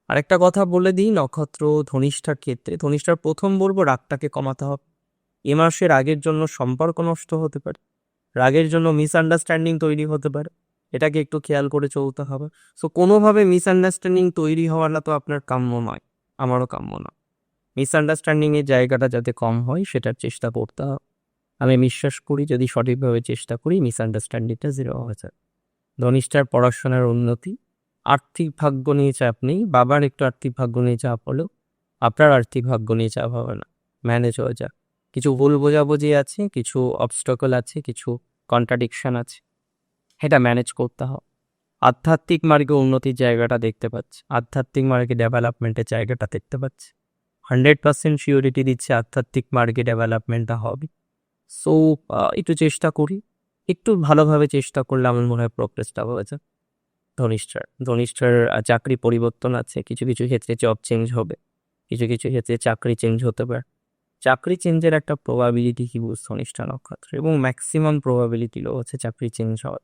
আরেকটা কথা বলে দিই, নক্ষত্র ধনিষ্ঠার ক্ষেত্রে, ধনিষ্ঠার প্রথম বলবো রাগটাকে কমাতে হবে। এ মাসে রাগের জন্য সম্পর্ক নষ্ট হতে পারে, রাগের জন্য মিসআন্ডারস্ট্যান্ডিং তৈরি হতে পারে, এটাকে একটু খেয়াল করে চলতে হবে। সো কোনোভাবে মিসআন্ডারস্ট্যান্ডিং তৈরি হওয়াটা তো আপনার কাম্য নয়, আমারও কাম্য নয়। মিসআন্ডারস্ট্যান্ডিং এর জায়গাটা যাতে কম হয় সেটার চেষ্টা করতে হবে। আমি বিশ্বাস করি যদি সঠিকভাবে চেষ্টা করি মিসআন্ডারস্ট্যান্ডিংটা জিরো হয়ে যায়। ধনিষ্ঠার পড়াশোনার উন্নতি, আর্থিক ভাগ্য নিয়ে চাপ নেই, বাবার একটু আর্থিক ভাগ্য নিয়ে চাপ হলেও আপনার আর্থিক ভাগ্য নিয়ে চাপ হবে না, ম্যানেজ হয়ে যাক। কিছু ভুল বোঝাবুঝি আছে, কিছু অবস্ট্রাকল আছে, কিছু কন্ট্রাডিকশন আছে, এটা ম্যানেজ করতে হবে। আধ্যাত্মিক মার্গে উন্নতির জায়গাটা দেখতে পাচ্ছি, আধ্যাত্মিক মার্গে ডেভেলপমেন্টের জায়গাটা দেখতে পাচ্ছি। 100% সিওরিটি দিচ্ছে আধ্যাত্মিক মার্গে ডেভেলপমেন্টটা হবে। সো একটু চেষ্টা করি, একটু ভালোভাবে চেষ্টা করলে আমার মনে হয় প্রোগ্রেসটা হয়েছে। ধনিষ্ঠার চাকরি পরিবর্তন আছে, কিছু কিছু ক্ষেত্রে জব চেঞ্জ হবে, কিছু কিছু ক্ষেত্রে চাকরি চেঞ্জ হতে পারে। চাকরি চেঞ্জের একটা প্রবাবিলিটি কি বুঝ ধনিষ্ঠা নক্ষত্র, এবং ম্যাক্সিমাম প্রবাবিলিটি হচ্ছে চাকরি চেঞ্জ হওয়ার।